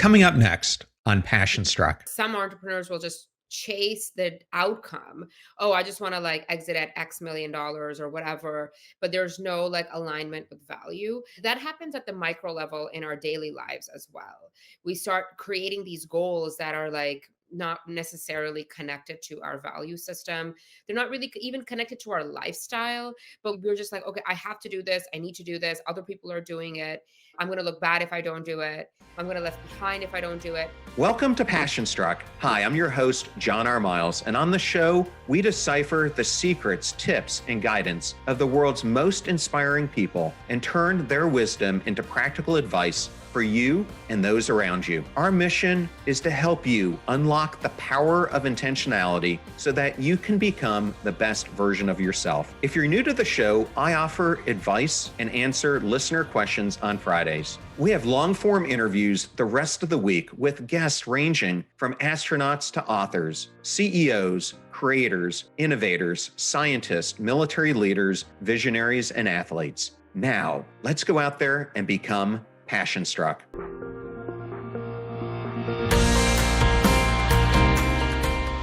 Coming up next on Passion Struck. Some entrepreneurs will just chase the outcome. Oh, I just want to like exit at X million dollars or whatever, but there's no like alignment with value. That happens at the micro level in our daily lives as well. We start creating these goals that are like not necessarily connected to our value system. They're not really even connected to our lifestyle, but we're just like, okay, I have to do this. I need to do this. Other people are doing it. I'm going to look bad if I don't do it. I'm going to left behind if I don't do it. Welcome to Passion Struck. Hi, I'm your host, John R. Miles, and on the show, we decipher the secrets, tips, and guidance of the world's most inspiring people and turn their wisdom into practical advice for you and those around you. Our mission is to help you unlock the power of intentionality so that you can become the best version of yourself. If you're new to the show, I offer advice and answer listener questions on Fridays. We have long-form interviews the rest of the week with guests ranging from astronauts to authors, CEOs, creators, innovators, scientists, military leaders, visionaries, and athletes. Now, let's go out there and become Passion Struck.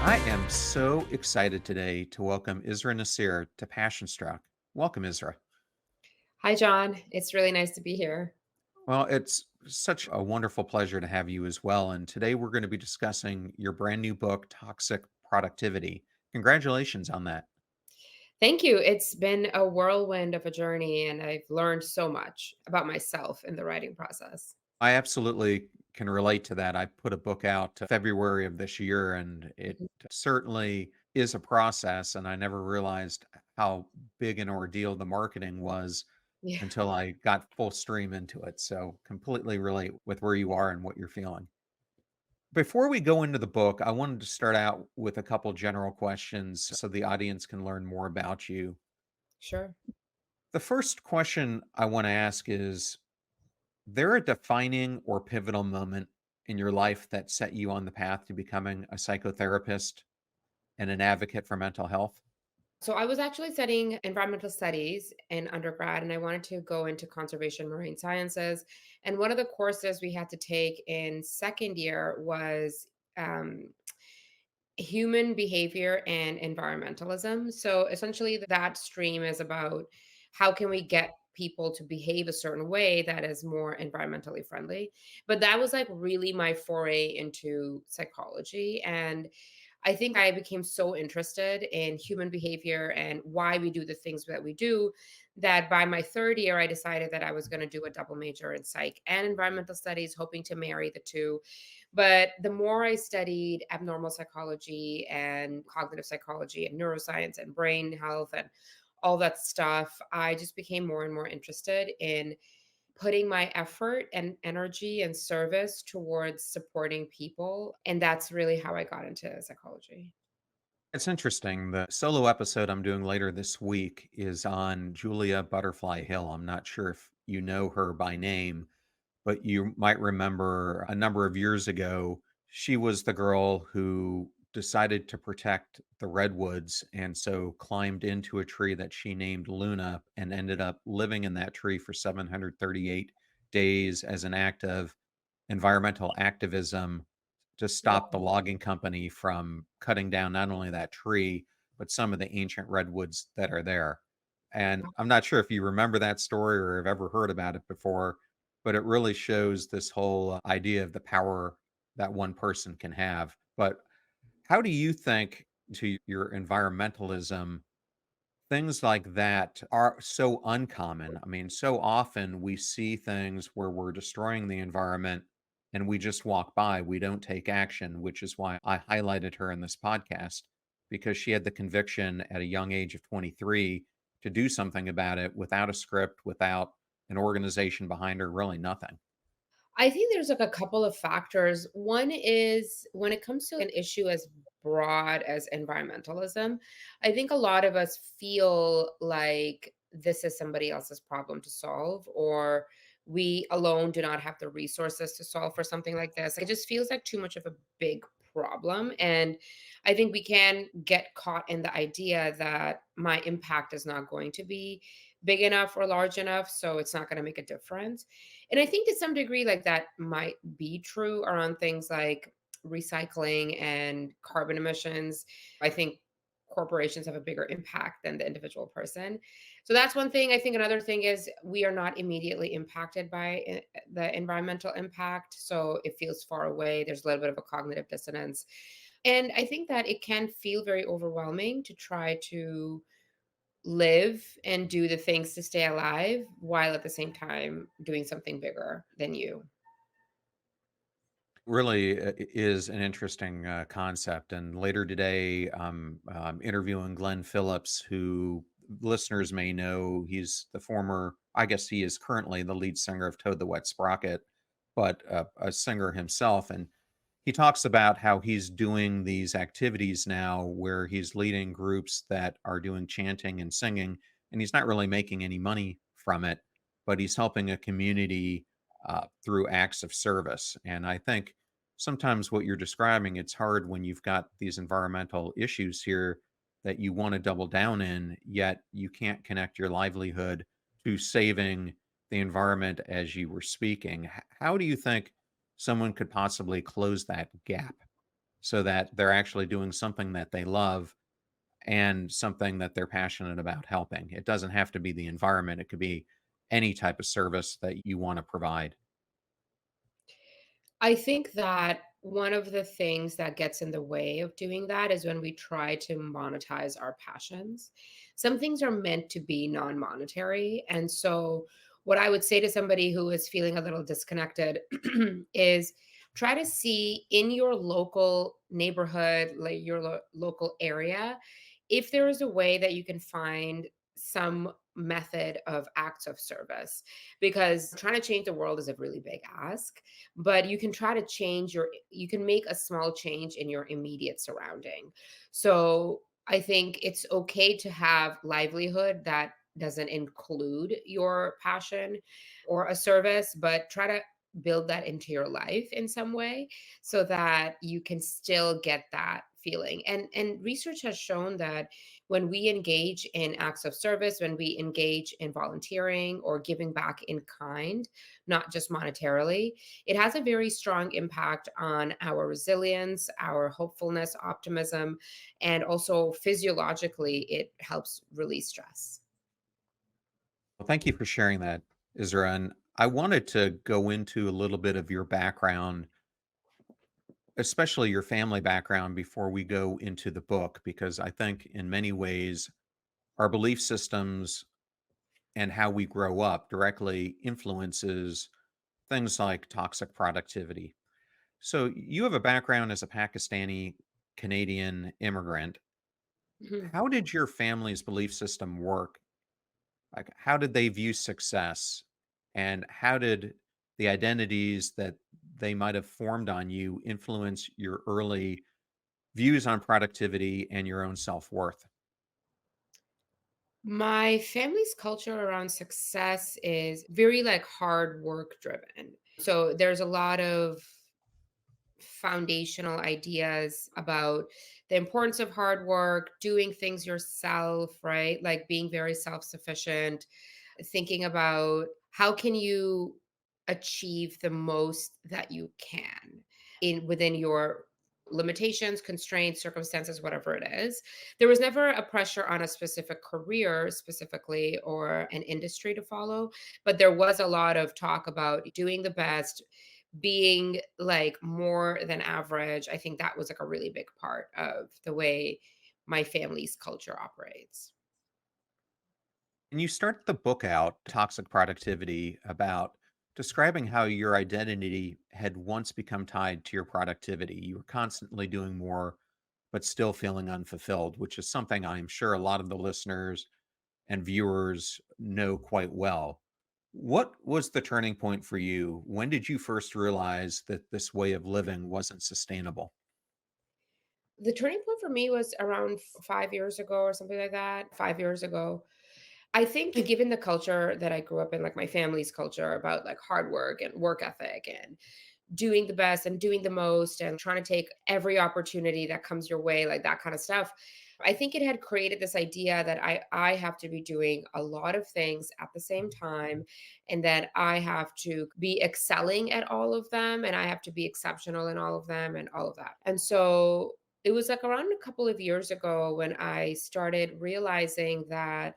I am so excited today to welcome Israa Nasir to Passion Struck. Welcome, Isra. Hi, John. It's really nice to be here. Well, it's such a wonderful pleasure to have you as well. And today we're going to be discussing your brand new book, Toxic Productivity. Congratulations on that. Thank you. It's been a whirlwind of a journey, and I've learned so much about myself in the writing process. I absolutely can relate to that. I put a book out February of this year, and it Mhm. certainly is a process. And I never realized how big an ordeal the marketing was Yeah, until I got full stream into it. So completely relate with where you are and what you're feeling. Before we go into the book, I wanted to start out with a couple general questions so the audience can learn more about you. sure. The first question I want to ask is there a defining or pivotal moment in your life that set you on the path to becoming a psychotherapist and an advocate for mental health? So I was actually studying environmental studies in undergrad, and I wanted to go into conservation marine sciences. And one of the courses we had to take in second year was um, human behavior and environmentalism. So essentially, that stream is about how can we get people to behave a certain way that is more environmentally friendly. But that was like really my foray into psychology. And I think I became so interested in human behavior and why we do the things that we do that by my third year, I decided that I was going to do a double major in psych and environmental studies, hoping to marry the two. But the more I studied abnormal psychology and cognitive psychology and neuroscience and brain health and all that stuff, I just became more and more interested in putting my effort and energy and service towards supporting people. And that's really how I got into psychology. It's interesting. The solo episode I'm doing later this week is on Julia Butterfly Hill. I'm not sure if you know her by name, but you might remember a number of years ago, she was the girl who decided to protect the redwoods and so climbed into a tree that she named Luna and ended up living in that tree for 738 days as an act of environmental activism to stop the Wow. logging company from cutting down not only that tree, but some of the ancient redwoods that are there. And I'm not sure if you remember that story or have ever heard about it before, but it really shows this whole idea of the power that one person can have. But how do you think to your environmentalism, things like that are so uncommon? I mean, so often we see things where we're destroying the environment and we just walk by, we don't take action, which is why I highlighted her in this podcast because she had the conviction at a young age of 23 to do something about it without a script, without an organization behind her, really nothing. I think there's like a couple of factors. One is when it comes to an issue as broad as environmentalism, I think a lot of us feel like this is somebody else's problem to solve, or we alone do not have the resources to solve for something like this. It just feels like too much of a big problem. And I think we can get caught in the idea that my impact is not going to be big enough or large enough, so it's not going to make a difference. And I think to some degree, like that might be true around things like recycling and carbon emissions. I think corporations have a bigger impact than the individual person. So that's one thing. I think another thing is we are not immediately impacted by the environmental impact. So it feels far away. There's a little bit of a cognitive dissonance. And I think that it can feel very overwhelming to try to live and do the things to stay alive while at the same time doing something bigger than you. Really is an interesting concept. And later today, interviewing Glenn Phillips, who listeners may know. He's the former, I guess he is currently the lead singer of Toad the Wet Sprocket, but a singer himself. And he talks about how he's doing these activities now where he's leading groups that are doing chanting and singing, and he's not really making any money from it, but he's helping a community through acts of service. And I think sometimes what you're describing, it's hard when you've got these environmental issues here that you want to double down in, yet you can't connect your livelihood to saving the environment as you were speaking. How do you think someone could possibly close that gap so that they're actually doing something that they love and something that they're passionate about helping? It doesn't have to be the environment, it could be any type of service that you want to provide. I think that one of the things that gets in the way of doing that is when we try to monetize our passions. Some things are meant to be non monetary. And so, what I would say to somebody who is feeling a little disconnected is try to see in your local neighborhood, like your local area, if there is a way that you can find some method of acts of service, because trying to change the world is a really big ask, but you can try to you can make a small change in your immediate surrounding. So I think it's okay to have livelihood that doesn't include your passion or a service, but try to build that into your life in some way so that you can still get that feeling. And research has shown that when we engage in acts of service, when we engage in volunteering or giving back in kind, not just monetarily, it has a very strong impact on our resilience, our hopefulness, optimism, and also physiologically, it helps release stress. Well, thank you for sharing that, Isra. And I wanted to go into a little bit of your background, especially your family background, before we go into the book, because I think in many ways, our belief systems and how we grow up directly influences things like toxic productivity. So, you have a background as a Pakistani Canadian immigrant. Mhm. How did your family's belief system work? Like, how did they view success? And how did the identities that they might have formed on you influence your early views on productivity and your own self worth? My family's culture around success is very like hard work driven. So there's a lot of foundational ideas about the importance of hard work, doing things yourself, right? Like being very self-sufficient, thinking about how can you achieve the most that you can in within your limitations, constraints, circumstances, whatever it is. There was never a pressure on a specific career specifically or an industry to follow, but there was a lot of talk about doing the best, being like more than average. I think that was like a really big part of the way my family's culture operates. And you start the book out, Toxic Productivity, about describing how your identity had once become tied to your productivity. You were constantly doing more, but still feeling unfulfilled, which is something I'm sure a lot of the listeners and viewers know quite well. What was the turning point for you? When did you first realize that this way of living wasn't sustainable? The turning point for me was around 5 years ago or something like that. 5 years ago. I think given the culture that I grew up in, like my family's culture about like hard work and work ethic and doing the best and doing the most and trying to take every opportunity that comes your way, like that kind of stuff. I think it had created this idea that I have to be doing a lot of things at the same time, and that I have to be excelling at all of them, and I have to be exceptional in all of them and all of that. And so it was like around a couple of years ago when I started realizing that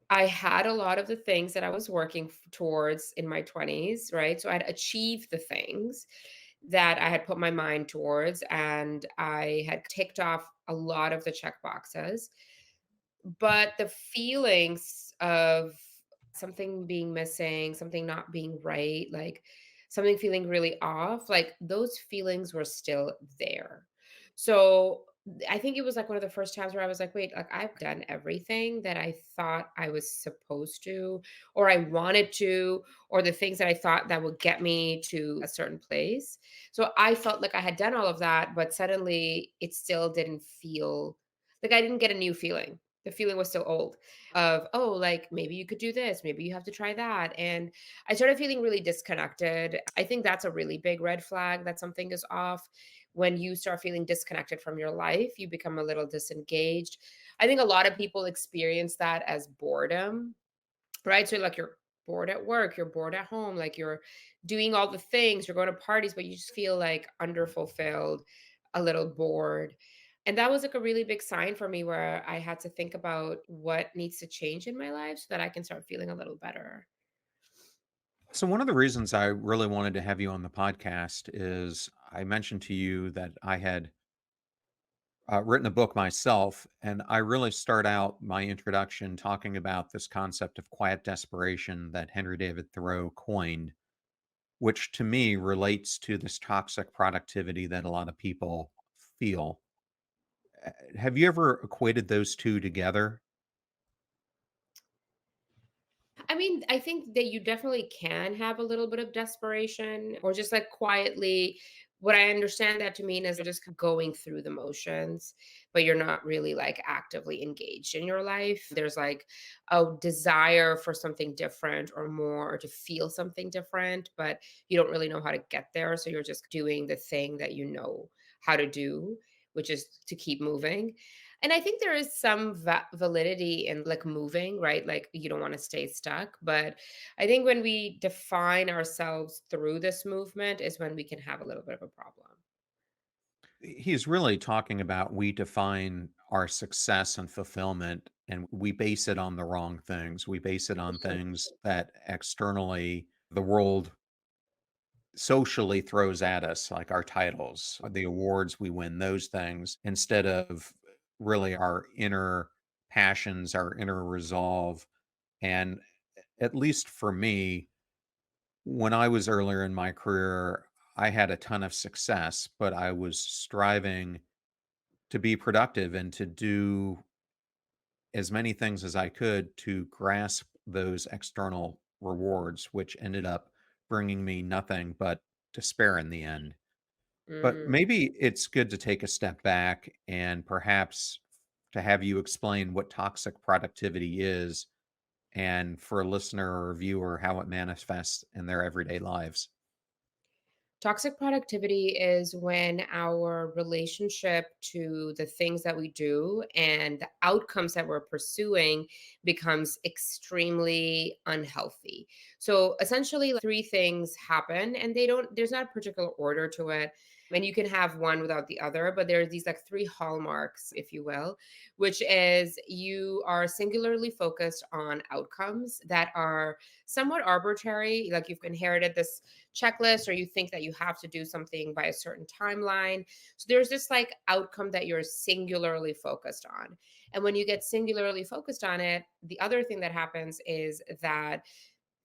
I had a lot of the things that I was working towards in my 20s, right? So I'd achieved the things that I had put my mind towards, and I had ticked off a lot of the check boxes. But the feelings of something being missing, something not being right, like something feeling really off, like those feelings were still there. So I think it was like one of the first times where I was like, wait, like I've done everything that I thought I was supposed to, or I wanted to, or the things that I thought that would get me to a certain place. So I felt like I had done all of that, but suddenly it still didn't feel like I didn't get a new feeling. The feeling was still old of, oh, like maybe you could do this, maybe you have to try that. And I started feeling really disconnected. I think that's a really big red flag that something is off. When you start feeling disconnected from your life, you become a little disengaged. I think a lot of people experience that as boredom, right? So like you're bored at work, you're bored at home, like you're doing all the things, you're going to parties, but you just feel like underfulfilled, a little bored. And that was like a really big sign for me where I had to think about what needs to change in my life so that I can start feeling a little better. So, one of the reasons I really wanted to have you on the podcast is I mentioned to you that I had written a book myself, and I really start out my introduction talking about this concept of quiet desperation that Henry David Thoreau coined, which to me relates to this toxic productivity that a lot of people feel. Have you ever equated those two together? I mean, I think that you definitely can have a little bit of desperation or just like quietly. What I understand that to mean is you're just going through the motions, but you're not really like actively engaged in your life. There's like a desire for something different or more, or to feel something different, but you don't really know how to get there. So you're just doing the thing that you know how to do, which is to keep moving. And I think there is some validity in like moving, right? Like you don't want to stay stuck. But I think when we define ourselves through this movement is when we can have a little bit of a problem. He's really talking about we define our success and fulfillment and we base it on the wrong things. We base it on Mhm. things that externally the world socially throws at us, like our titles, the awards we win, those things, instead of really our inner passions, our inner resolve. And at least for me, when I was earlier in my career, I had a ton of success, but I was striving to be productive and to do as many things as I could to grasp those external rewards, which ended up bringing me nothing but despair in the end. But Mm. maybe it's good to take a step back and perhaps to have you explain what toxic productivity is and for a listener or viewer how it manifests in their everyday lives. Toxic productivity is when our relationship to the things that we do and the outcomes that we're pursuing becomes extremely unhealthy. So essentially, like, three things happen, and there's not a particular order to it. And you can have one without the other, but there are these like three hallmarks, if you will, which is you are singularly focused on outcomes that are somewhat arbitrary. Like you've inherited this checklist, or you think that you have to do something by a certain timeline. So there's this like outcome that you're singularly focused on. And when you get singularly focused on it, the other thing that happens is that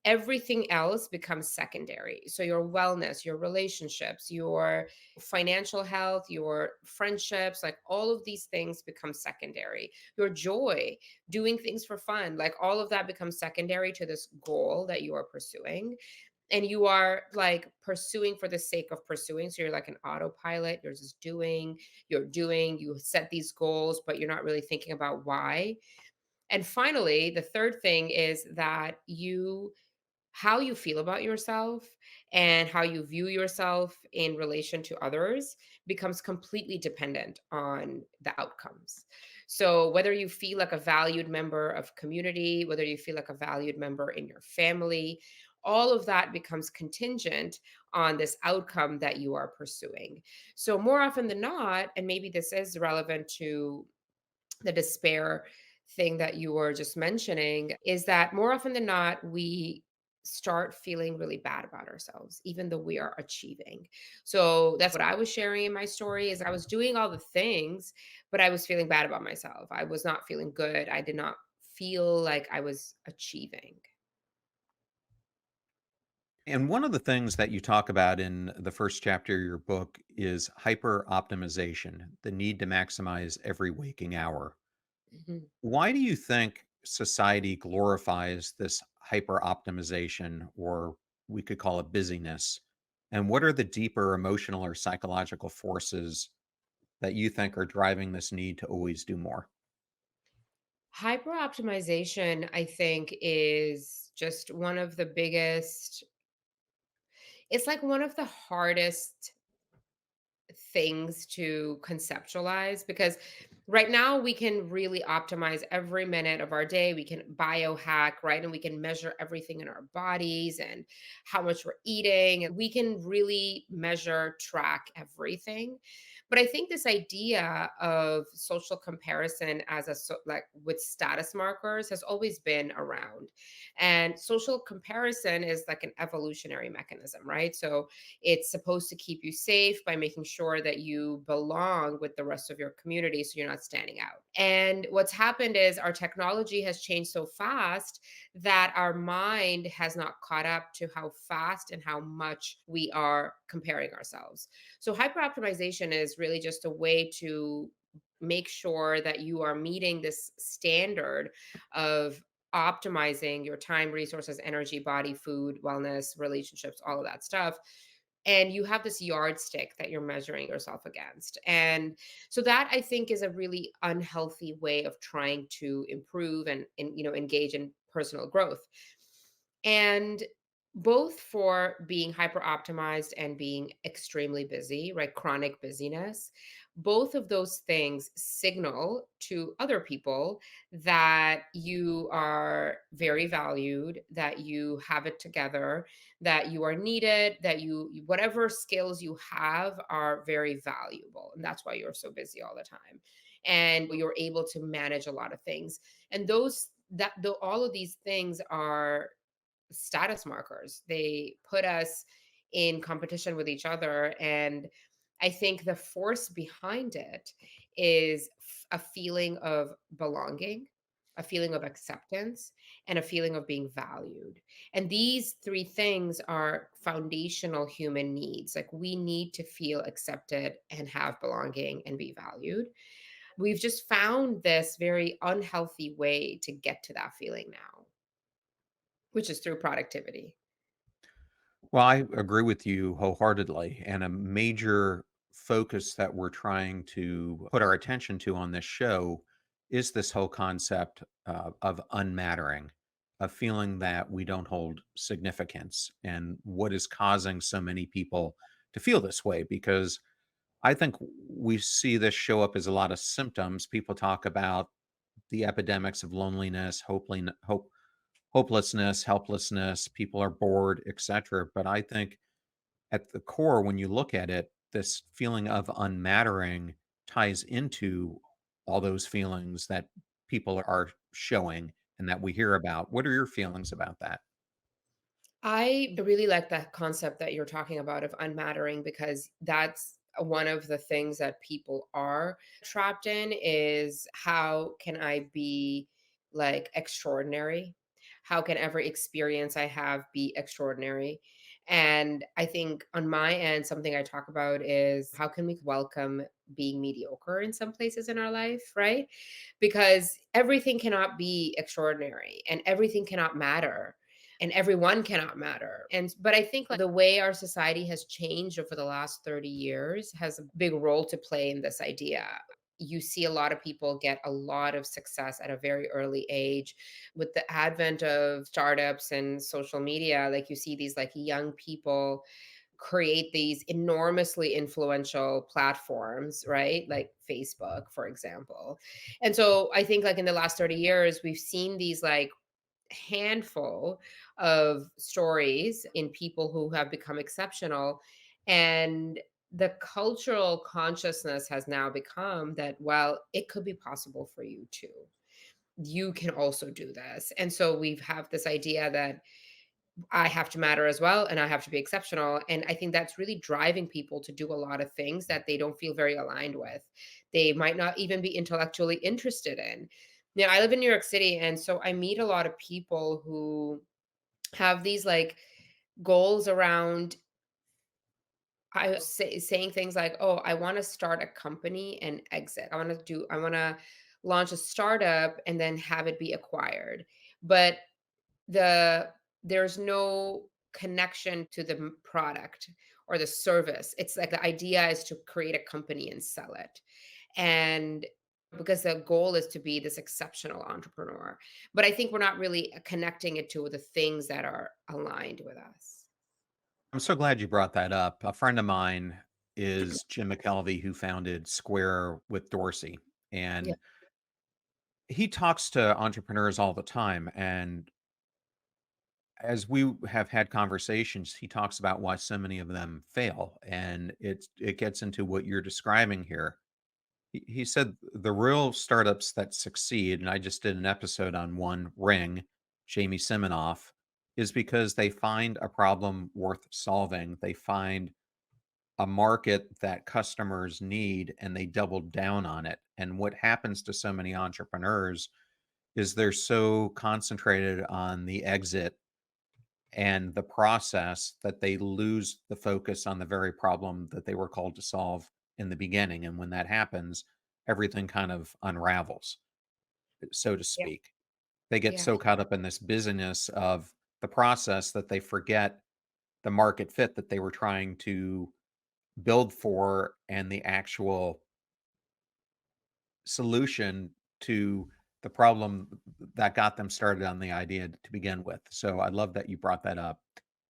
everything else becomes secondary. So your wellness, your relationships, your financial health, your friendships, like all of these things become secondary. Your joy, doing things for fun, like all of that becomes secondary to this goal that you are pursuing. And you are like pursuing for the sake of pursuing. So you're like an autopilot. You're just doing, you set these goals, but you're not really thinking about why. And finally, the third thing is that how you feel about yourself and how you view yourself in relation to others becomes completely dependent on the outcomes. So whether you feel like a valued member of community, whether you feel like a valued member in your family, all of that becomes contingent on this outcome that you are pursuing. So more often than not, and maybe this is relevant to the despair thing that you were just mentioning, is that more often than not, we start feeling really bad about ourselves even though we are achieving. So that's what I was sharing in my story, is I was doing all the things, but I was feeling bad about myself. I was not feeling good. I did not feel like I was achieving. And one of the things that you talk about in the first chapter of your book is hyper optimization, the need to maximize every waking hour. Mhm. Why do you think society glorifies this hyper optimization, or we could call it busyness? And what are the deeper emotional or psychological forces that you think are driving this need to always do more? Hyper optimization, I think, is just one of the biggest, it's like one of the hardest things to conceptualize, because right now we can really optimize every minute of our day. We can biohack, right? And we can measure everything in our bodies and how much we're eating. And we can really measure, track everything. But I think this idea of social comparison as like with status markers has always been around. And social comparison is like an evolutionary mechanism, right? So it's supposed to keep you safe by making sure that you belong with the rest of your community so you're not standing out. And what's happened is our technology has changed so fast that our mind has not caught up to how fast and how much we are comparing ourselves. So hyperoptimization is really just a way to make sure that you are meeting this standard of optimizing your time, resources, energy, body, food, wellness, relationships, all of that stuff, and you have this yardstick that you're measuring yourself against. And so that, I think, is a really unhealthy way of trying to improve and engage in personal growth. And both for being hyper optimized and being extremely busy, right? Chronic busyness, both of those things signal to other people that you are very valued, that you have it together, that you are needed, that whatever skills you have are very valuable. And that's why you're so busy all the time. And you're able to manage a lot of things. And all of these things are status markers. They put us in competition with each other. And I think the force behind it is a feeling of belonging, a feeling of acceptance, and a feeling of being valued. And these three things are foundational human needs. Like, we need to feel accepted and have belonging and be valued. We've just found this very unhealthy way to get to that feeling now, which is through productivity. Well, I agree with you wholeheartedly. And a major focus that we're trying to put our attention to on this show is this whole concept of unmattering, of feeling that we don't hold significance, and what is causing so many people to feel this way. Because I think we see this show up as a lot of symptoms. People talk about the epidemics of loneliness, hopelessness, helplessness, people are bored, etc. But I think at the core, when you look at it, this feeling of unmattering ties into all those feelings that people are showing and that we hear about. What are your feelings about that? I really like that concept that you're talking about of unmattering, because that's one of the things that people are trapped in, is how can I be like extraordinary? How can every experience I have be extraordinary? And I think on my end, something I talk about is how can we welcome being mediocre in some places in our life, right? Because everything cannot be extraordinary and everything cannot matter and everyone cannot matter. And but I think like the way our society has changed over the last 30 years has a big role to play in this idea. you see a lot of people get a lot of success at a very early age. With the advent of startups and social media, like you see these like young people create these enormously influential platforms, right? Like Facebook, for example. And so I think like in the last 30 years, we've seen these like handful of stories in people who have become exceptional. And the cultural consciousness has now become that, well, it could be possible for you too. You can also do this. And so we have this idea that I have to matter as well and I have to be exceptional. And I think that's really driving people to do a lot of things that they don't feel very aligned with. They might not even be intellectually interested in. Now, I live in New York City, and so I meet a lot of people who have these like goals around saying things like, "Oh, I want to start a company and exit. I want to launch a startup and then have it be acquired." But the there's no connection to the product or the service. It's like the idea is to create a company and sell it. And because the goal is to be this exceptional entrepreneur. But I think we're not really connecting it to the things that are aligned with us. I'm so glad you brought that up. A friend of mine is Jim McKelvey, who founded Square with Dorsey. Yeah. And he talks to entrepreneurs all the time. And as we have had conversations, he talks about why so many of them fail. And it gets into what you're describing here. He said the real startups that succeed, and I just did an episode on one, Ring, Jamie Siminoff, is because they find a problem worth solving. They find a market that customers need and they double down on it. And what happens to so many entrepreneurs is they're so concentrated on the exit and the process that they lose the focus on the very problem that they were called to solve in the beginning. And when that happens, everything kind of unravels, so to Yeah. speak. They get Yeah. so caught up in this busyness of the process that they forget the market fit that they were trying to build for and the actual solution to the problem that got them started on the idea to begin with. So I love that you brought that up.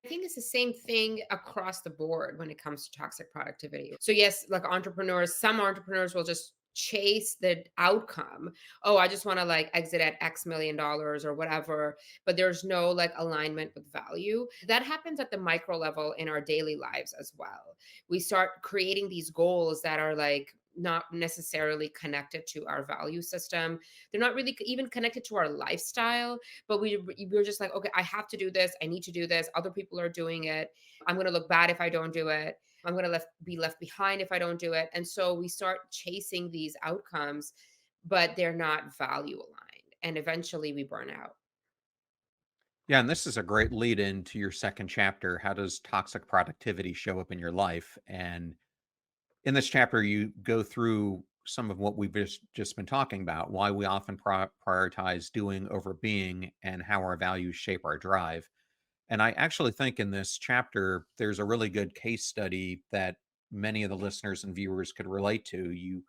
I think it's the same thing across the board when it comes to toxic productivity. So yes, like entrepreneurs, some entrepreneurs will just chase the outcome. Oh, I just want to like exit at X million dollars or whatever, but there's no like alignment with value. That happens at the micro level in our daily lives as well. We start creating these goals that are like not necessarily connected to our value system. They're not really even connected to our lifestyle, but we're just like, okay, I have to do this. I need to do this. Other people are doing it. I'm going to look bad if I don't do it. I'm going to be left behind if I don't do it. And so we start chasing these outcomes, but they're not value aligned. And eventually we burn out. Yeah, and this is a great lead into your second chapter. How does toxic productivity show up in your life? And in this chapter, you go through some of what we've just been talking about, why we often prioritize doing over being, and how our values shape our drive. And I actually think in this chapter, there's a really good case study that many of the listeners and viewers could relate to. You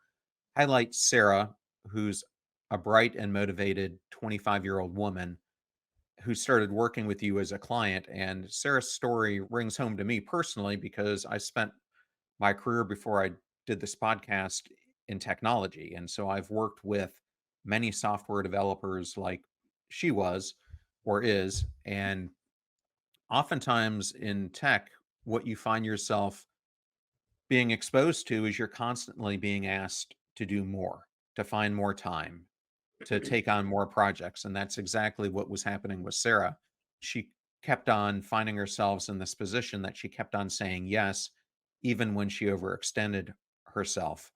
highlight Sarah, who's a bright and motivated 25-year-old woman who started working with you as a client. And Sarah's story rings home to me personally because I spent my career before I did this podcast in technology. And so I've worked with many software developers like she was or is. And oftentimes in tech, what you find yourself being exposed to is you're constantly being asked to do more, to find more time, to take on more projects. And that's exactly what was happening with Sarah. She kept on finding herself in this position that she kept on saying yes, even when she overextended herself.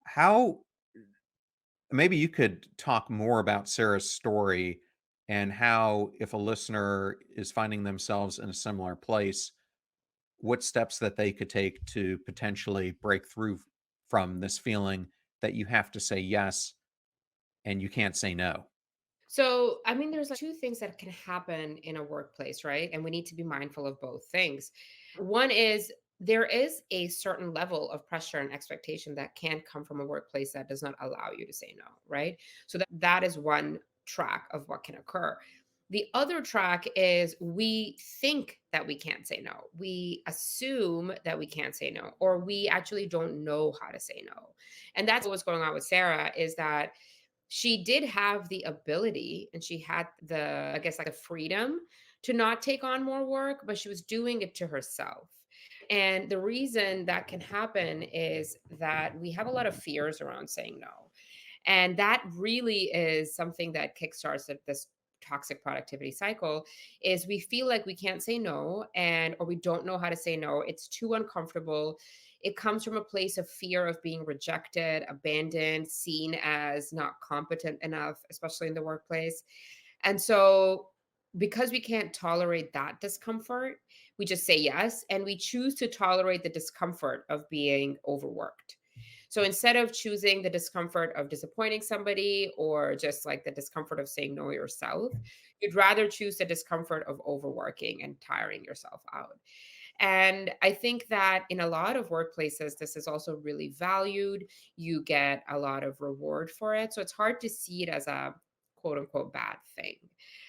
How, maybe you could talk more about Sarah's story and how, if a listener is finding themselves in a similar place, what steps that they could take to potentially break through from this feeling that you have to say yes and you can't say no. So, I mean, there's like two things that can happen in a workplace, right? And we need to be mindful of both things. One is There is a certain level of pressure and expectation that can come from a workplace that does not allow you to say no, right? So that is one track of what can occur. The other track is we think that we can't say no. We assume that we can't say no, or we actually don't know how to say no. And that's what's going on with Sarah is that she did have the ability and she had the, I guess, like the freedom to not take on more work, but she was doing it to herself. And the reason that can happen is that we have a lot of fears around saying no. And that really is something that kickstarts this toxic productivity cycle is we feel like we can't say no and or we don't know how to say no. It's too uncomfortable. It comes from a place of fear of being rejected, abandoned, seen as not competent enough, especially in the workplace. And so because we can't tolerate that discomfort, we just say yes and we choose to tolerate the discomfort of being overworked. So instead of choosing the discomfort of disappointing somebody or just like the discomfort of saying no yourself, you'd rather choose the discomfort of overworking and tiring yourself out. And I think that in a lot of workplaces, this is also really valued. You get a lot of reward for it. So it's hard to see it as a quote unquote bad thing.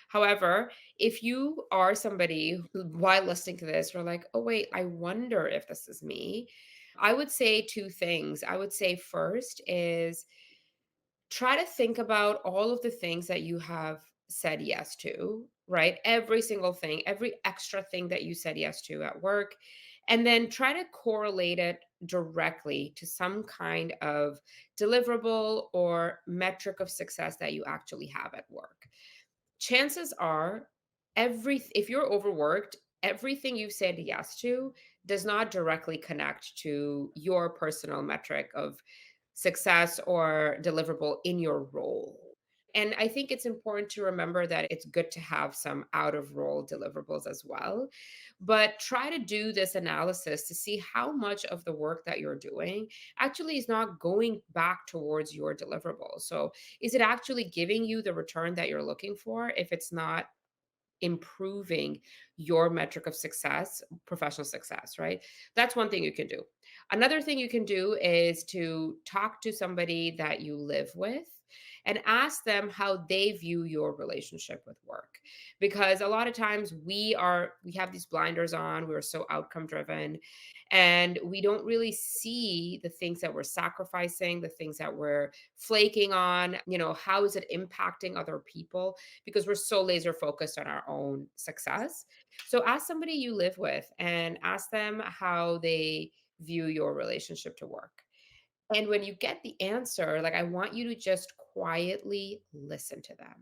However, if you are somebody who, while listening to this, you're like, oh, wait, I wonder if this is me. I would say two things. I would say first is try to think about all of the things that you have said yes to, right? Every single thing, every extra thing that you said yes to at work. And then try to correlate it directly to some kind of deliverable or metric of success that you actually have at work. Chances are if you're overworked, everything you've said yes to does not directly connect to your personal metric of success or deliverable in your role. And I think it's important to remember that it's good to have some out of role deliverables as well. But try to do this analysis to see how much of the work that you're doing actually is not going back towards your deliverable. So, is it actually giving you the return that you're looking for if it's not improving your metric of success, professional success, right? That's one thing you can do. Another thing you can do is to talk to somebody that you live with and ask them how they view your relationship with work, because a lot of times we have these blinders on. We're so outcome driven and we don't really see the things that we're sacrificing, the things that we're flaking on. How is it impacting other people, because we're so laser focused on our own success. So ask somebody you live with and ask them how they view your relationship to work. And when you get the answer, like, I want you to just quietly listen to them.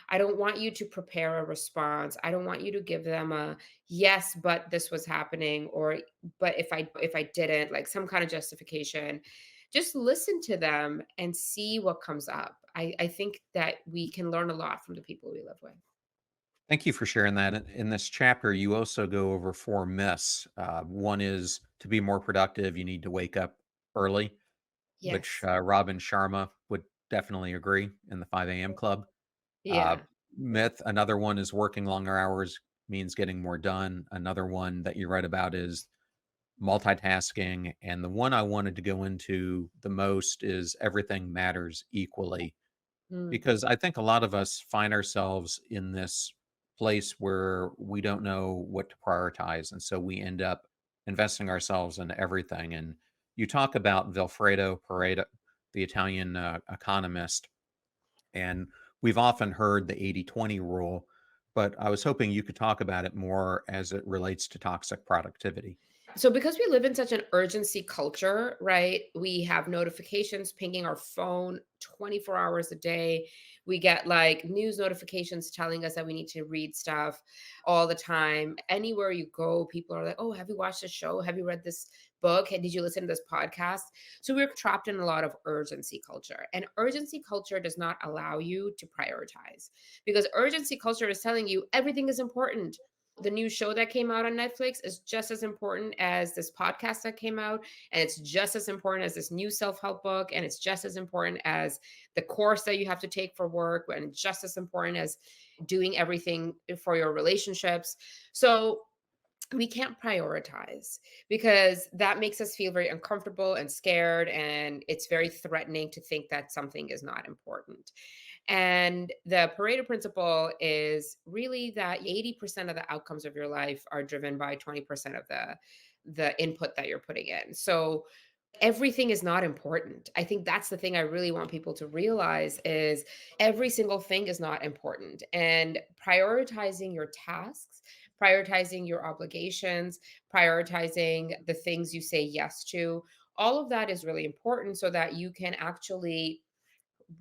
I don't want you to prepare a response. I don't want you to give them a yes, but this was happening, or but if I didn't, like some kind of justification. Just listen to them and see what comes up. I think that we can learn a lot from the people we live with. Thank you for sharing that. In this chapter, you also go over four myths. One is to be more productive, you need to wake up early, which Yes. Robin Sharma would definitely agree in the 5 a.m. club. Uh, Yeah. Myth, another one is working longer hours means getting more done. Another one that you write about is multitasking. And the one I wanted to go into the most is everything matters equally, Mm. because I think a lot of us find ourselves in this place where we don't know what to prioritize. And so we end up investing ourselves in everything. And you talk about Vilfredo Pareto, the Italian economist, and we've often heard the 80-20 rule, but I was hoping you could talk about it more as it relates to toxic productivity. So because we live in such an urgency culture, right? We have notifications pinging our phone 24 hours a day. We get like news notifications telling us that we need to read stuff all the time. Anywhere you go, people are like, "Oh, have you watched this show? Have you read this book? Hey, did you listen to this podcast?" So we're trapped in a lot of urgency culture. And urgency culture does not allow you to prioritize, because urgency culture is telling you everything is important. The new show that came out on Netflix is just as important as this podcast that came out, and it's just as important as this new self-help book, and it's just as important as the course that you have to take for work, and it's just as important as doing everything for your relationships. So we can't prioritize because that makes us feel very uncomfortable and scared, and it's very threatening to think that something is not important. And the Pareto principle is really that 80% of the outcomes of your life are driven by 20% of the input that you're putting in. So everything is not important. I think that's the thing I really want people to realize is every single thing is not important. And prioritizing your tasks, prioritizing your obligations, prioritizing the things you say yes to, all of that is really important so that you can actually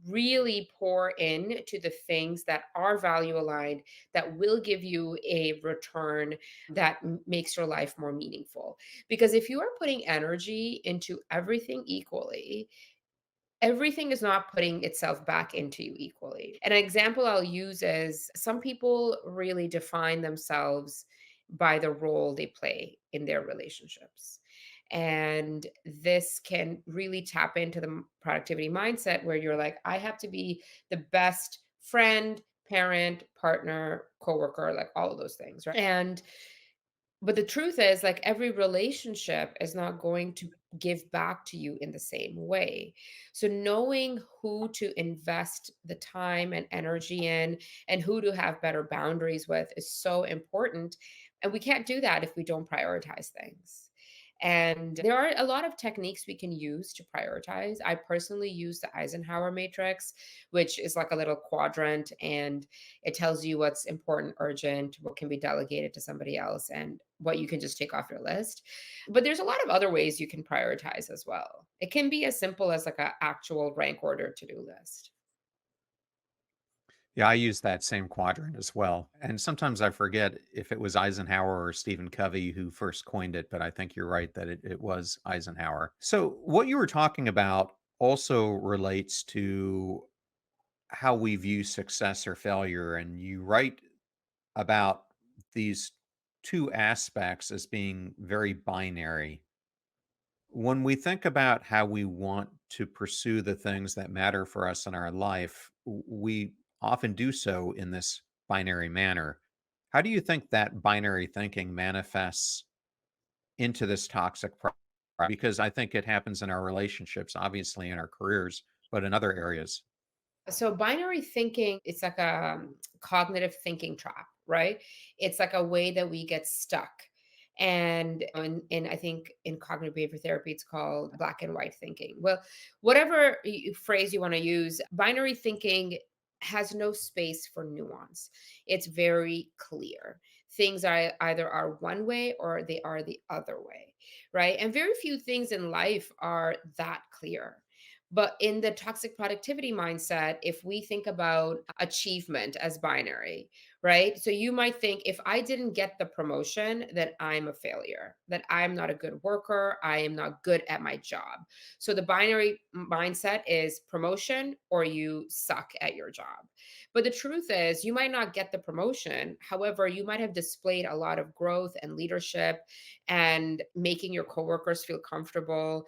really pour in to the things that are value aligned, that will give you a return that makes your life more meaningful. Because if you are putting energy into everything equally, everything is not putting itself back into you equally. An example I'll use is some people really define themselves by the role they play in their relationships. And this can really tap into the productivity mindset where you're like, I have to be the best friend, parent, partner, coworker, like all of those things, right? And but the truth is, like, every relationship is not going to give back to you in the same way. So, knowing who to invest the time and energy in and who to have better boundaries with is so important. And we can't do that if we don't prioritize things. And there are a lot of techniques we can use to prioritize. I personally use the Eisenhower matrix, which is like a little quadrant, and it tells you what's important, urgent, what can be delegated to somebody else, and what you can just take off your list. But there's a lot of other ways you can prioritize as well. It can be as simple as like an actual rank order to-do list. Yeah, I use that same quadrant as well. And sometimes I forget if it was Eisenhower or Stephen Covey who first coined it, but I think you're right that it was Eisenhower. So, what you were talking about also relates to how we view success or failure. And you write about these two aspects as being very binary. When we think about how we want to pursue the things that matter for us in our life, we often do so in this binary manner. How do you think that binary thinking manifests into this because I think it happens in our relationships, obviously in our careers, but in other areas. So binary thinking, it's like a cognitive thinking trap, right? It's like a way that we get stuck. And in I think in cognitive behavior therapy, it's called black and white thinking. Well, whatever phrase you want to use, binary thinking has no space for nuance. It's very clear. Things are either are one way or they are the other way, right? And very few things in life are that clear. But in the toxic productivity mindset, if we think about achievement as binary, right? So you might think if I didn't get the promotion, then I'm a failure, that I'm not a good worker, I am not good at my job. So the binary mindset is promotion or you suck at your job. But the truth is, you might not get the promotion. However, you might have displayed a lot of growth and leadership and making your coworkers feel comfortable.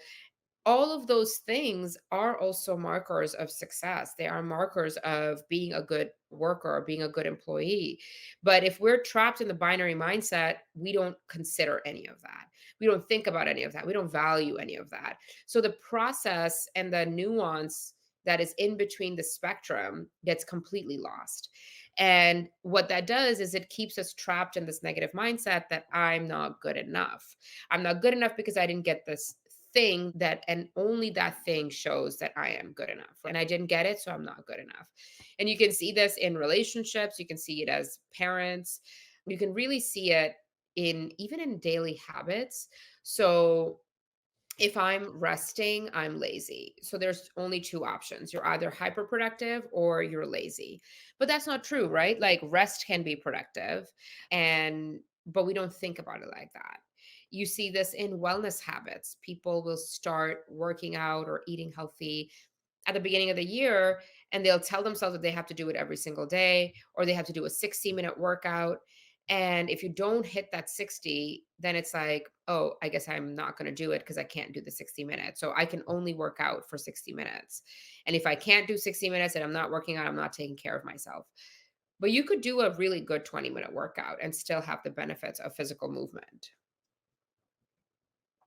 All of those things are also markers of success. They are markers of being a good worker or being a good employee. But if we're trapped in the binary mindset, we don't consider any of that. We don't think about any of that. We don't value any of that. So the process and the nuance that is in between the spectrum gets completely lost. And what that does is it keeps us trapped in this negative mindset that I'm not good enough. I'm not good enough because I didn't get this thing that, and only that thing shows that I am good enough. And I didn't get it, so I'm not good enough. And you can see this in relationships, you can see it as parents, you can really see it in even in daily habits. So if I'm resting, I'm lazy. So there's only two options. You're either hyper productive or you're lazy. But that's not true, right? Like rest can be productive, and but we don't think about it like that. You see this in wellness habits. People will start working out or eating healthy at the beginning of the year, and they'll tell themselves that they have to do it every single day or they have to do a 60-minute workout. And if you don't hit that 60, then it's like, oh, I guess I'm not going to do it because I can't do the 60 minutes. So I can only work out for 60 minutes. And if I can't do 60 minutes and I'm not working out, I'm not taking care of myself. But you could do a really good 20-minute workout and still have the benefits of physical movement.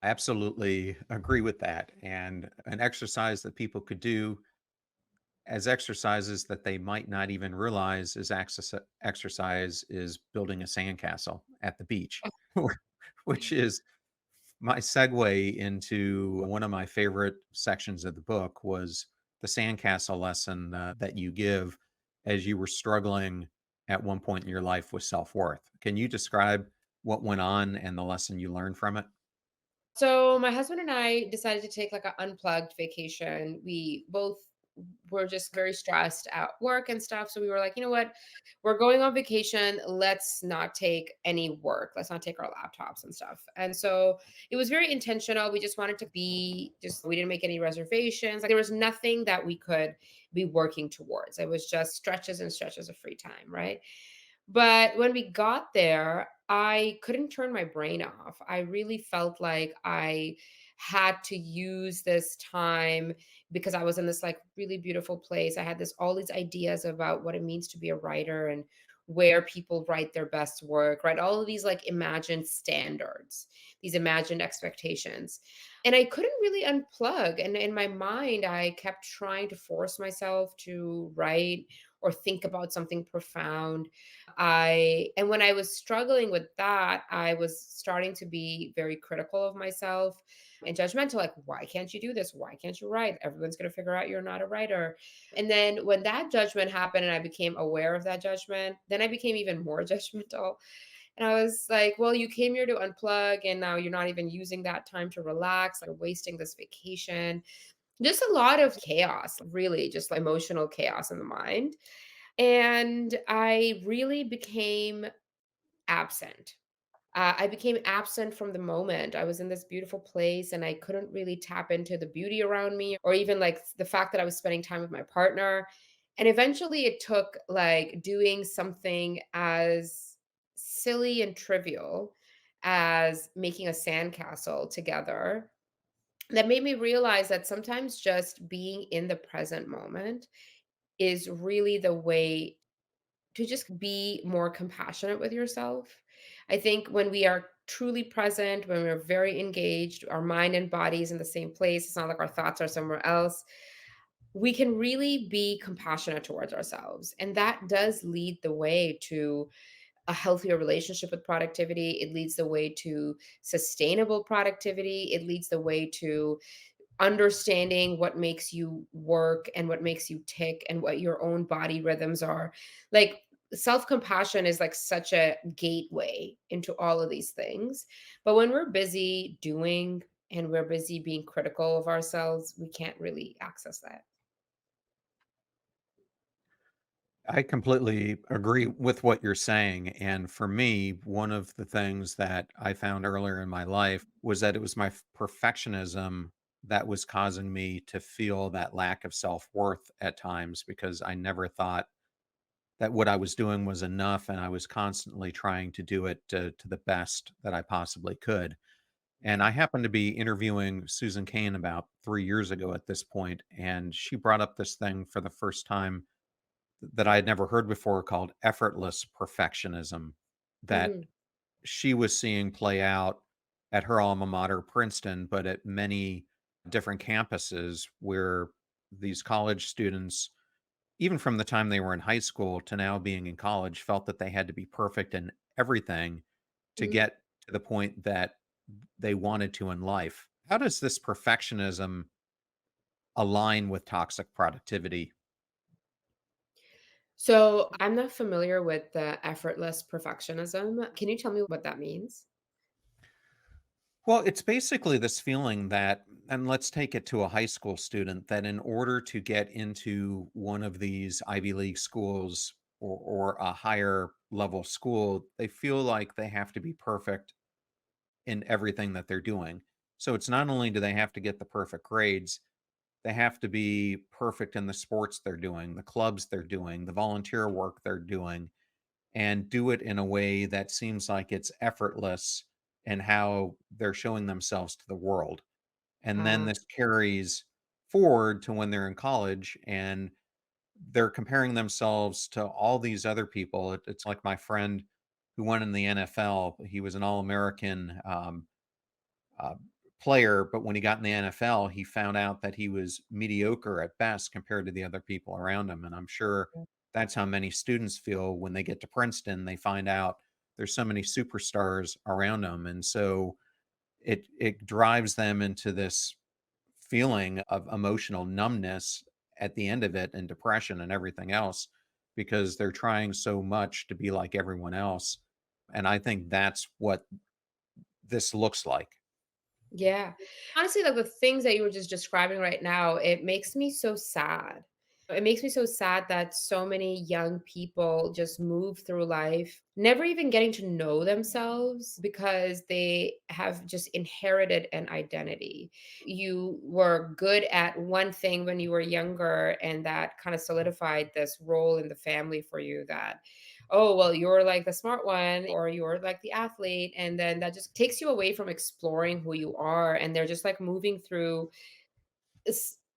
I absolutely agree with that. And an exercise that people could do as exercises that they might not even realize is exercise is building a sandcastle at the beach, which is my segue into one of my favorite sections of the book was the sandcastle lesson that you give as you were struggling at one point in your life with self-worth. Can you describe what went on and the lesson you learned from it? So my husband and I decided to take like an unplugged vacation. We both were just very stressed at work and stuff. So we were like, you know what? We're going on vacation. Let's not take any work. Let's not take our laptops and stuff. And so it was very intentional. We just wanted to be just, we didn't make any reservations. Like there was nothing that we could be working towards. It was just stretches and stretches of free time, right? But when we got there, I couldn't turn my brain off. I really felt like I had to use this time because I was in this like really beautiful place. I had this all these ideas about what it means to be a writer and where people write their best work, right? All of these like imagined standards, these imagined expectations. And I couldn't really unplug. And in my mind, I kept trying to force myself to write or think about something profound. And when I was struggling with that, I was starting to be very critical of myself and judgmental, like, why can't you do this? Why can't you write? Everyone's going to figure out you're not a writer. And then when that judgment happened and I became aware of that judgment, then I became even more judgmental. And I was like, well, you came here to unplug and now you're not even using that time to relax. Like, you're wasting this vacation. Just a lot of chaos, really, just like emotional chaos in the mind. And I really became absent. I became absent from the moment. I was in this beautiful place and I couldn't really tap into the beauty around me or even like the fact that I was spending time with my partner. And eventually it took like doing something as silly and trivial as making a sandcastle together that made me realize that sometimes just being in the present moment is really the way to just be more compassionate with yourself. I think when we are truly present, when we're very engaged, our mind and body is in the same place, it's not like our thoughts are somewhere else, we can really be compassionate towards ourselves. And that does lead the way to a healthier relationship with productivity. It leads the way to sustainable productivity. It leads the way to understanding what makes you work and what makes you tick and what your own body rhythms are. Like self-compassion is like such a gateway into all of these things. But when we're busy doing and we're busy being critical of ourselves, we can't really access that. I completely agree with what you're saying. And for me, one of the things that I found earlier in my life was that it was my perfectionism that was causing me to feel that lack of self worth at times because I never thought that what I was doing was enough. And I was constantly trying to do it to the best that I possibly could. And I happened to be interviewing Susan Cain about 3 years ago at this point, and she brought up this thing for the first time that I had never heard before called effortless perfectionism that Mhm, she was seeing play out at her alma mater, Princeton, but at many different campuses where these college students, even from the time they were in high school to now being in college, felt that they had to be perfect in everything to mhm. get to the point that they wanted to in life. How does this perfectionism align with toxic productivity? So I'm not familiar with the effortless perfectionism. Can you tell me what that means? Well, it's basically this feeling that, and let's take it to a high school student, that in order to get into one of these Ivy League schools or a higher level school, they feel like they have to be perfect in everything that they're doing. So it's not only do they have to get the perfect grades, they have to be perfect in the sports they're doing, the clubs they're doing, the volunteer work they're doing, and do it in a way that seems like it's effortless in how they're showing themselves to the world. And then Uh, this carries forward to when they're in college and they're comparing themselves to all these other people. It's like my friend who won in the NFL. He was an All-American uh, player, but when he got in the NFL, he found out that he was mediocre at best compared to the other people around him. And I'm sure that's how many students feel when they get to Princeton. They find out there's so many superstars around them, and so it drives them into this feeling of emotional numbness at the end of it, and depression and everything else, because they're trying so much to be like everyone else. And I think that's what this looks like. Yeah. Honestly, like the things that you were just describing right now, it makes me so sad. It makes me so sad that so many young people just move through life, never even getting to know themselves because they have just inherited an identity. You were good at one thing when you were younger, and that kind of solidified this role in the family for you that, oh, well, you're like the smart one or you're like the athlete. And then that just takes you away from exploring who you are. And they're just like moving through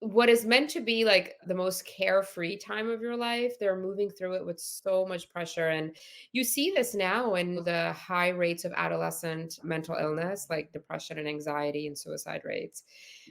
what is meant to be like the most carefree time of your life. They're moving through it with so much pressure. And you see this now in the high rates of adolescent mental illness, like depression and anxiety and suicide rates.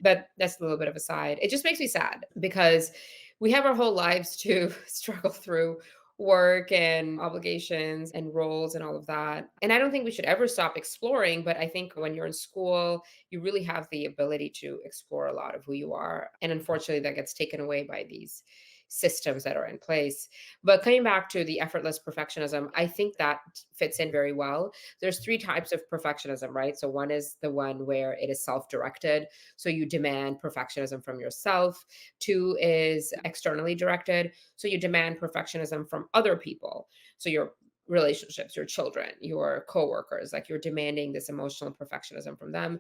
But that's a little bit of a side. It just makes me sad because we have our whole lives to struggle through work and obligations and roles and all of that. And I don't think we should ever stop exploring, but I think when you're in school, you really have the ability to explore a lot of who you are. And unfortunately, that gets taken away by these systems that are in place. But coming back to the effortless perfectionism, I think that fits in very well. There's three types of perfectionism, right? So one is the one where it is self-directed. So you demand perfectionism from yourself. Two is externally directed. So you demand perfectionism from other people. So your relationships, your children, your coworkers, like you're demanding this emotional perfectionism from them.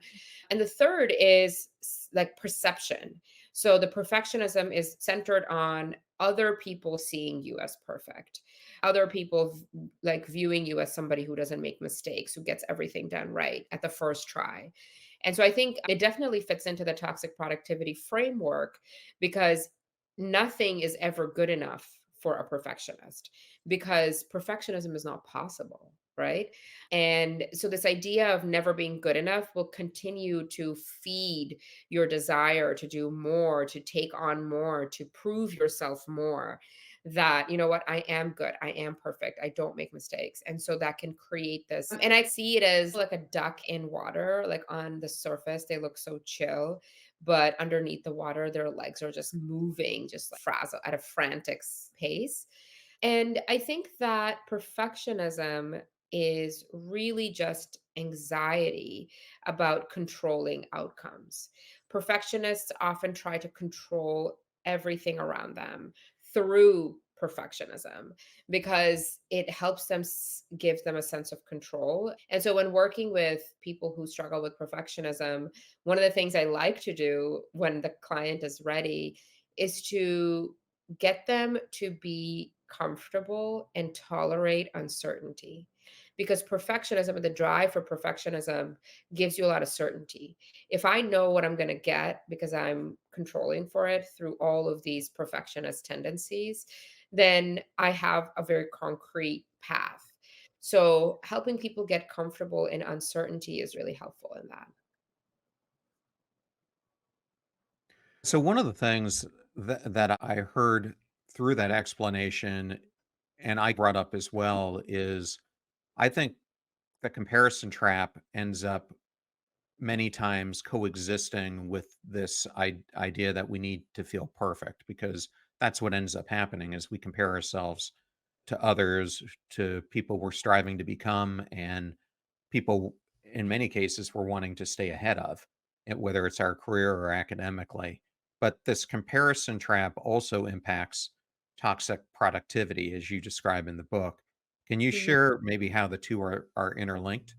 And the third is like perception. So the perfectionism is centered on other people seeing you as perfect, other people like viewing you as somebody who doesn't make mistakes, who gets everything done right at the first try. And so I think it definitely fits into the toxic productivity framework because nothing is ever good enough for a perfectionist because perfectionism is not possible, right? And so this idea of never being good enough will continue to feed your desire to do more, to take on more, to prove yourself more. That, you know what, I am good, I am perfect, I don't make mistakes. And so that can create this. And I see it as like a duck in water, like on the surface, they look so chill, but underneath the water, their legs are just moving, just like frazzle at a frantic pace. And I think that perfectionism is really just anxiety about controlling outcomes. Perfectionists often try to control everything around them through perfectionism because it helps them give them a sense of control. And so when working with people who struggle with perfectionism, one of the things I like to do when the client is ready is to get them to be comfortable and tolerate uncertainty. Because perfectionism and the drive for perfectionism gives you a lot of certainty. If I know what I'm going to get because I'm controlling for it through all of these perfectionist tendencies, then I have a very concrete path. So helping people get comfortable in uncertainty is really helpful in that. So one of the things that I heard through that explanation, and I brought up as well, is I think the comparison trap ends up many times coexisting with this idea that we need to feel perfect, because that's what ends up happening is we compare ourselves to others, to people we're striving to become, and people in many cases we're wanting to stay ahead of, whether it's our career or academically. But this comparison trap also impacts toxic productivity, as you describe in the book. Can you share maybe how the two are interlinked?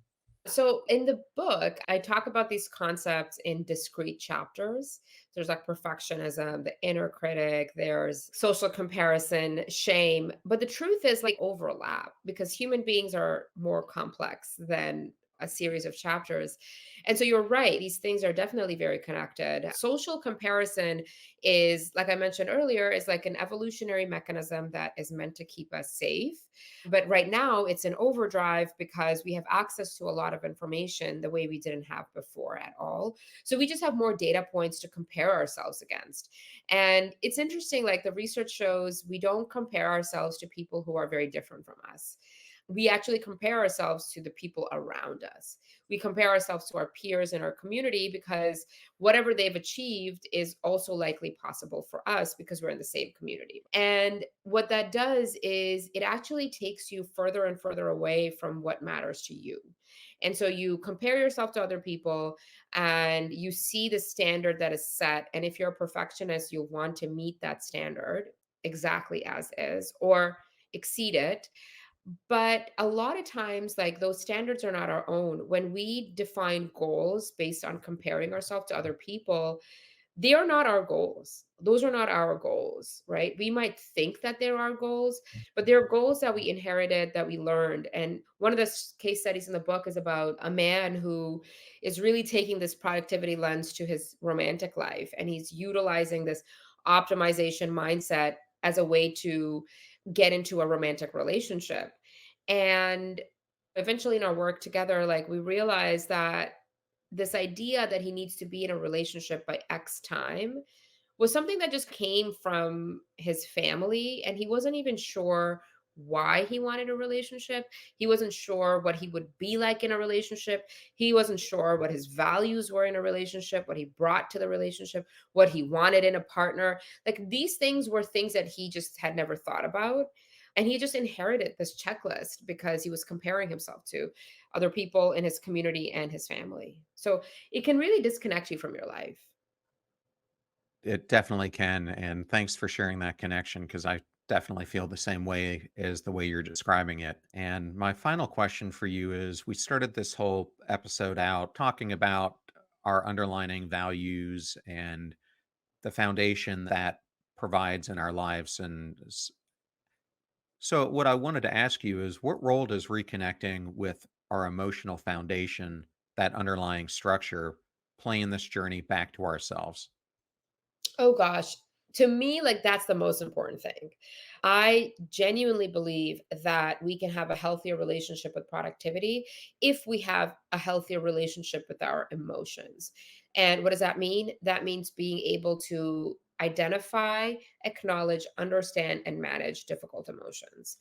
So in the book, I talk about these concepts in discrete chapters. There's like perfectionism, the inner critic, there's social comparison, shame. But the truth is like overlap because human beings are more complex than a series of chapters. And so you're right, these things are definitely very connected. Social comparison is, like I mentioned earlier, is like an evolutionary mechanism that is meant to keep us safe. But right now it's in overdrive because we have access to a lot of information the way we didn't have before at all. So we just have more data points to compare ourselves against. And it's interesting, like the research shows we don't compare ourselves to people who are very different from us. We actually compare ourselves to the people around us. We compare ourselves to our peers in our community because whatever they've achieved is also likely possible for us because we're in the same community. And what that does is it actually takes you further and further away from what matters to you. And so you compare yourself to other people and you see the standard that is set. And if you're a perfectionist, you'll want to meet that standard exactly as is or exceed it. But a lot of times, like those standards are not our own. When we define goals based on comparing ourselves to other people, they are not our goals. Those are not our goals, right? We might think that they're our goals, but they're goals that we inherited, that we learned. And one of the case studies in the book is about a man who is really taking this productivity lens to his romantic life. And he's utilizing this optimization mindset as a way to get into a romantic relationship. And eventually in our work together, like we realized that this idea that he needs to be in a relationship by X time was something that just came from his family, and he wasn't even sure why he wanted a relationship. He wasn't sure what he would be like in a relationship. He wasn't sure what his values were in a relationship, what he brought to the relationship, what he wanted in a partner. Like these things were things that he just had never thought about. And he just inherited this checklist because he was comparing himself to other people in his community and his family. So it can really disconnect you from your life. It definitely can, and thanks for sharing that connection because I definitely feel the same way as the way you're describing it. And my final question for you is we started this whole episode out talking about our underlining values and the foundation that provides in our lives. So, what I wanted to ask you is what role does reconnecting with our emotional foundation, that underlying structure, play in this journey back to ourselves? Oh gosh. To me, like that's the most important thing. I genuinely believe that we can have a healthier relationship with productivity if we have a healthier relationship with our emotions. And what does that mean? That means being able to identify, acknowledge, understand, and manage difficult emotions.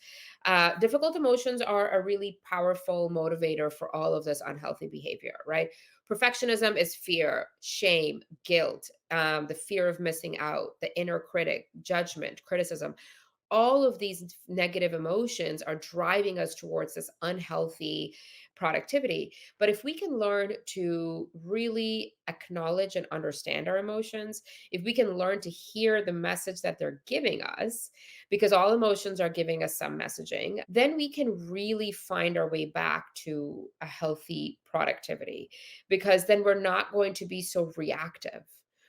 Difficult emotions are a really powerful motivator for all of this unhealthy behavior, right? Perfectionism is fear, shame, guilt, the fear of missing out, the inner critic, judgment, criticism. All of these negative emotions are driving us towards this unhealthy productivity. But if we can learn to really acknowledge and understand our emotions, if we can learn to hear the message that they're giving us, because all emotions are giving us some messaging, then we can really find our way back to a healthy productivity because then we're not going to be so reactive.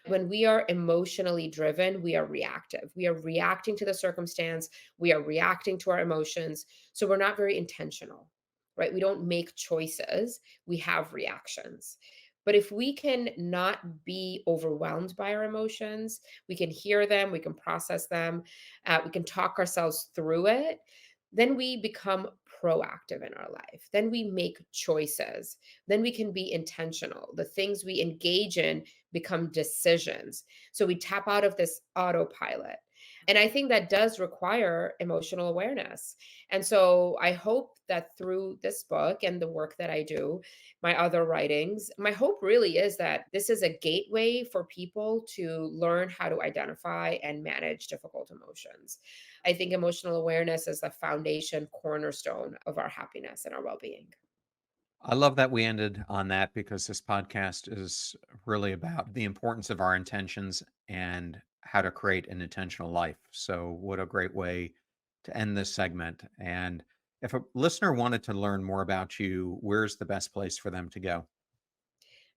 When we are emotionally driven, we are reactive. We are reacting to the circumstance, we are reacting to our emotions. So we're not very intentional, right? We don't make choices, we have reactions. But if we can not be overwhelmed by our emotions, we can hear them, we can process them, we can talk ourselves through it, then we become proactive in our life. Then we make choices. Then we can be intentional. The things we engage in become decisions. So we tap out of this autopilot. And I think that does require emotional awareness. And so I hope that through this book and the work that I do, my other writings, my hope really is that this is a gateway for people to learn how to identify and manage difficult emotions. I think emotional awareness is the foundation cornerstone of our happiness and our well being. I love that we ended on that because this podcast is really about the importance of our intentions and how to create an intentional life. So, what a great way to end this segment. And if a listener wanted to learn more about you, where's the best place for them to go?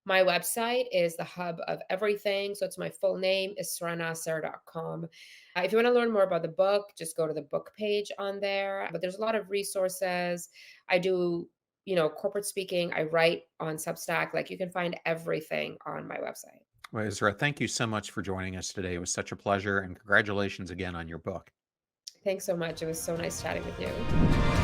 My website is the hub of everything. So it's my full name, israhnasir.com. If you want to learn more about the book, just go to the book page on there. But there's a lot of resources. I do corporate speaking. I write on Substack. Like, you can find everything on my website. Well, Isra, thank you so much for joining us today. It was such a pleasure, and congratulations again on your book. Thanks so much. It was so nice chatting with you.